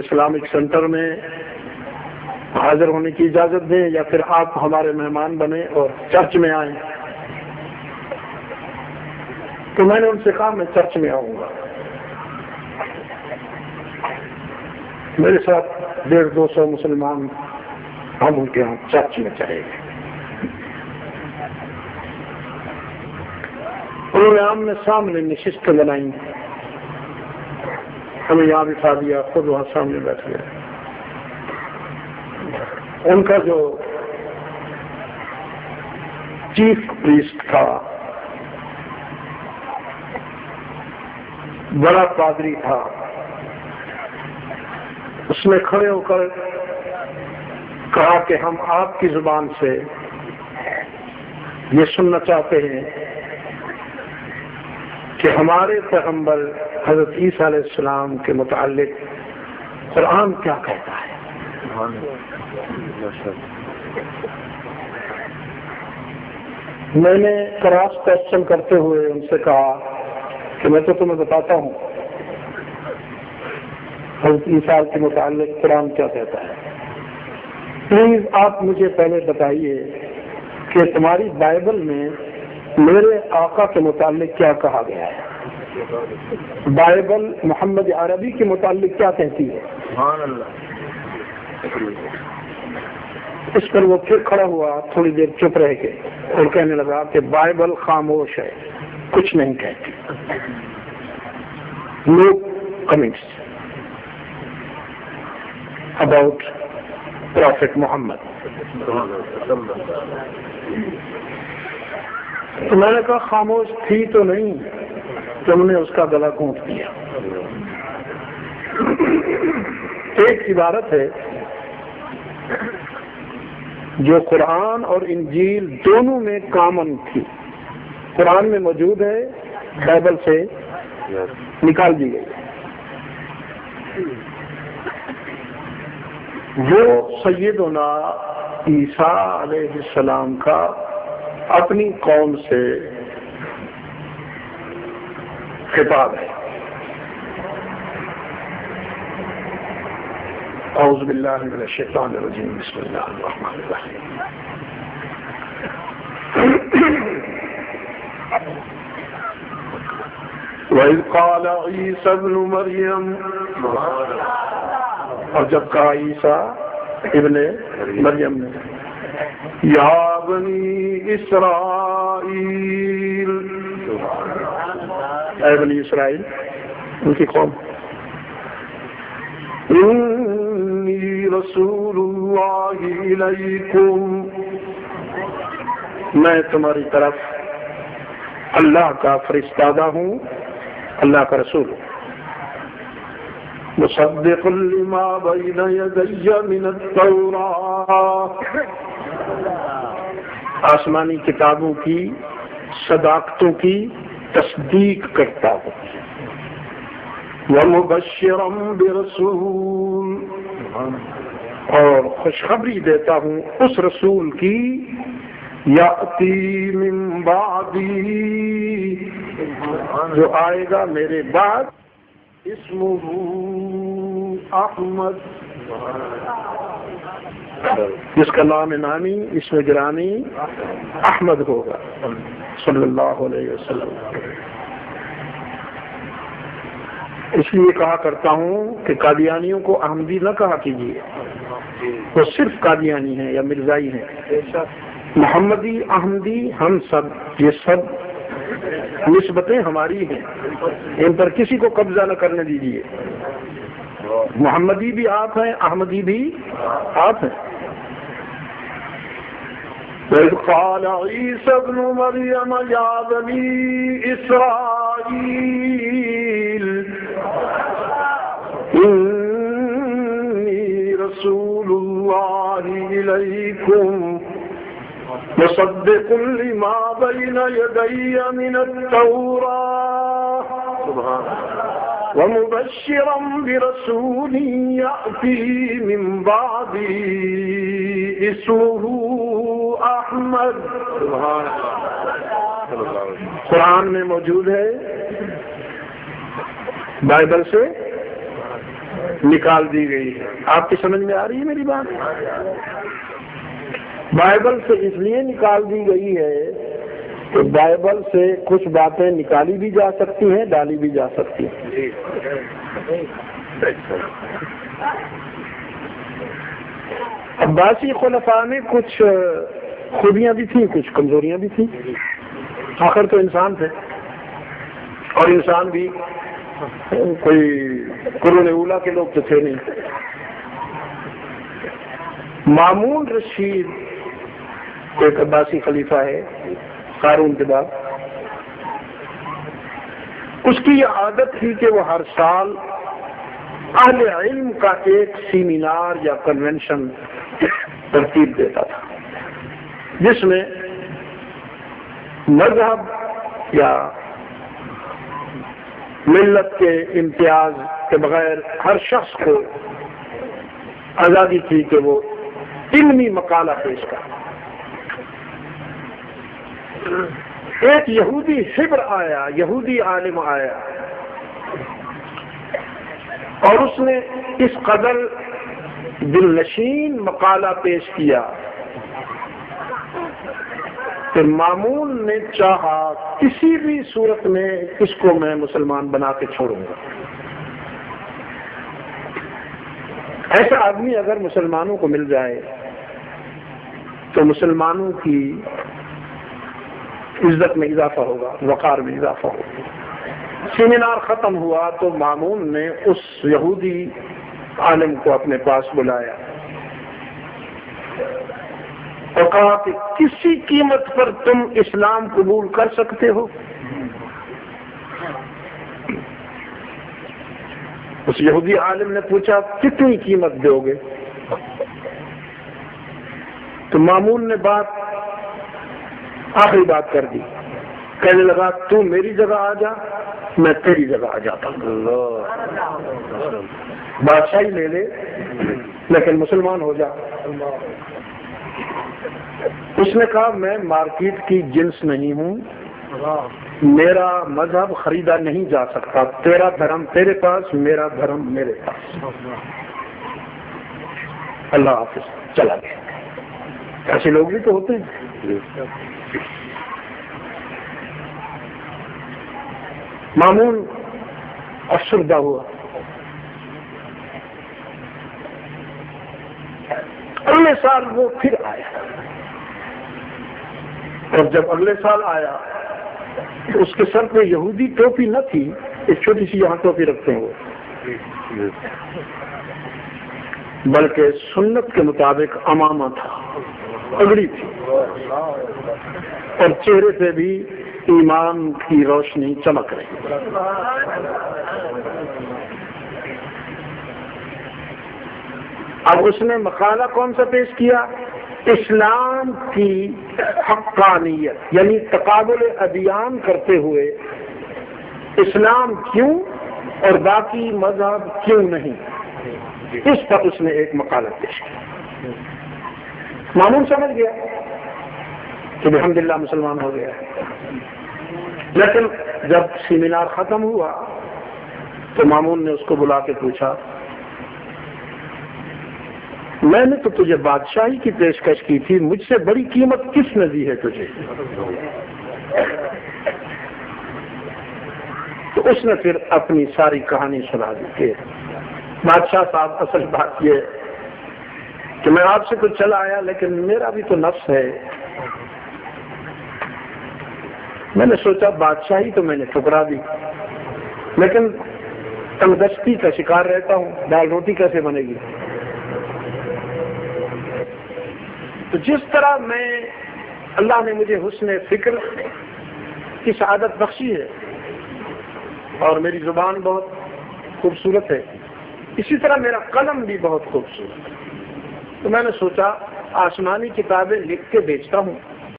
Islamic centre میں حاضر ہونے کی اجازت دیں یا پھر آپ ہمارے مہمان بنیں اور چرچ میں آئیں. تو میں نے ان سے کہا میں چرچ میں آؤں گا. میرے ساتھ 150-200 مسلمان ہم ان کے یہاں چرچ میں چلے گئے. انہوں نے آمنے سامنے نشستیں بنائی, ہمیں یہاں بٹھا دیا, خود وہاں سامنے بیٹھ گئے. ان کا جو چیف پریسٹ تھا, بڑا پادری تھا, اس نے کھڑے ہو کر کہا کہ ہم آپ کی زبان سے یہ سننا چاہتے ہیں کہ ہمارے پیغمبر حضرت عیسیٰ علیہ السلام کے متعلق قرآن کیا کہتا ہے. میں نے کراس کوشچن کرتے ہوئے ان سے کہا کہ میں تو تمہیں بتاتا ہوں حضرت عیسیٰ کے متعلق قرآن کیا کہتا ہے. پلیز آپ مجھے پہلے بتائیے کہ تمہاری بائبل میں میرے آقا کے متعلق کیا کہا گیا ہے. بائبل محمد عربی کے متعلق کیا کہتی ہے. اس پر وہ پھر کھڑا ہوا, تھوڑی دیر چپ رہ کے اور کہنے لگا کہ بائبل خاموش ہے, کچھ نہیں کہتی. نو کمنٹس اباؤٹ پروفیٹ محمد. تو میں نے کہا خاموش تھی تو نہیں, تم نے اس کا گلا گھونٹ دیا. ایک عبارت ہے جو قرآن اور انجیل دونوں میں کامن تھی, قرآن میں موجود ہے, بائبل سے نکال دی گئی. وہ سیدنا عیسیٰ علیہ السلام کا اپنی قوم سے خطاب ہے. اعوذ باللہ من الشیطان الرجیم, بسم اللہ الرحمن الرحیم. وَإِذْ قَالَ عِيسَى ابْنُ مَرْيَمَ, اور جب کہا عیسیٰ ابن مریم نے, یا بنی اسرائیل, اے بنی اسرائیل, ان کی قوم, انی رسول اللہ الیکم, میں تمہاری طرف اللہ کا فرستادہ ہوں, اللہ کا رسول ہوں. مصدق لما بین یدی من التوراۃ, آسمانی کتابوں کی صداقتوں کی تصدیق کرتا ہوں. ومبشرا برسول, اور خوشخبری دیتا ہوں اس رسول کی, یاتی من بعدی, جو آئے گا میرے بعد, اسمہ احمد, جس کا نام نامی اسم گرامی احمد ہوگا صلی اللہ علیہ وسلم. اس لیے کہا کرتا ہوں کہ قادیانیوں کو احمدی نہ کہا کیجیے, وہ صرف قادیانی ہیں یا مرزائی ہیں. محمدی, احمدی, ہم سب, یہ سب نسبتیں ہماری ہیں, ان پر کسی کو قبضہ نہ کرنے دیجیے. محمدی بھی آپ ہیں, احمدی بھی آپ ہیں. وَإِذْ قَالَ عِيسَى ابْنُ مَرْيَمَ يَا بَنِي إِسْرَائِيلَ إِنِّي رَسُولُ اللَّهِ إِلَيْكُمْ مُصَدِّقٌ لِمَا بَيْنَ يَدَيَّ مِنَ التَّوْرَاةِ وَمُبَشِّرًا بِرَسُولٍ يَأْتِي مِن بَعْدِي اسمه احمد. قرآن میں موجود ہے, بائبل سے نکال دی گئی ہے۔ آپ کی سمجھ میں آ رہی ہے میری بات؟ بائبل سے اس لیے نکال دی گئی ہے کہ بائبل سے کچھ باتیں نکالی بھی جا سکتی ہیں، ڈالی بھی جا سکتی ہیں۔ عباسی خلفاء میں کچھ خوبیاں بھی تھیں، کچھ کمزوریاں بھی تھیں، آخر تو انسان تھے، اور انسان بھی کوئی قرون اولیٰ کے لوگ تو تھے نہیں۔ مامون رشید ایک عباسی خلیفہ ہے قارون کے بعد، اس کی یہ عادت تھی کہ وہ ہر سال اہل علم کا ایک سیمینار یا کنونشن ترتیب دیتا تھا، جس میں مذہب یا ملت کے امتیاز کے بغیر ہر شخص کو آزادی تھی کہ وہ علمی مقالہ پیش کرے۔ ایک یہودی حبر آیا، یہودی عالم آیا، اور اس نے اس قدر دل نشین مقالہ پیش کیا کہ مامون نے چاہا کسی بھی صورت میں اس کو میں مسلمان بنا کے چھوڑوں گا۔ ایسا آدمی اگر مسلمانوں کو مل جائے تو مسلمانوں کی عزت میں اضافہ ہوگا، وقار میں اضافہ ہوگا۔ سیمینار ختم ہوا تو مامون نے اس یہودی عالم کو اپنے پاس بلایا اور کہا کہ کسی قیمت پر تم اسلام قبول کر سکتے ہو؟ اس یہودی عالم نے پوچھا کتنی قیمت دو گے؟ تو مامون نے آخری بات کر دی، کہنے لگا تو میری جگہ آ جا، میں تیری جگہ آ جاتا ہوں، بادشاہی لے لے لیکن مسلمان ہو جا۔ اس نے کہا میں مارکیٹ کی جنس نہیں ہوں، میرا مذہب خریدا نہیں جا سکتا، تیرا دھرم تیرے پاس، میرا دھرم میرے پاس۔ اللہ حافظ، چلا گیا۔ ایسے لوگ بھی تو ہوتے ہیں۔ مامون افسردہ ہوا۔ اگلے سال وہ پھر آیا، اور جب اگلے سال آیا اس کے سر پہ یہودی ٹوپی نہ تھی، ایک چھوٹی سی یہاں ٹوپی رکھتے ہیں وہ، بلکہ سنت کے مطابق امامہ تھا، پگڑی تھی، اور چہرے پہ بھی ایمان کی روشنی چمک رہی۔ اب اس نے مقالہ کون سا پیش کیا؟ اسلام کی حقانیت، یعنی تقابل ادیان کرتے ہوئے اسلام کیوں اور باقی مذہب کیوں نہیں، اس پر اس نے ایک مقالہ پیش کیا۔ مامون سمجھ گیا کہ الحمدللہ مسلمان ہو گیا، لیکن جب سیمینار ختم ہوا تو مامون نے اس کو بلا کے پوچھا میں نے تو تجھے بادشاہی کی پیشکش کی تھی، مجھ سے بڑی قیمت کس نے دی ہے تجھے؟ تو اس نے پھر اپنی ساری کہانی سنا دی کہ بادشاہ صاحب اصل بات یہ کہ میں آپ سے تو چلا آیا لیکن میرا بھی تو نفس ہے، میں نے سوچا بادشاہی تو میں نے ٹھکرا دی، لیکن تنگدستی کا شکار رہتا ہوں، دال روٹی کیسے بنے گی؟ تو جس طرح میں اللہ نے مجھے حسن فکر کی سعادت بخشی ہے اور میری زبان بہت خوبصورت ہے، اسی طرح میرا قلم بھی بہت خوبصورت ہے، تو میں نے سوچا آسمانی کتابیں لکھ کے بیچتا ہوں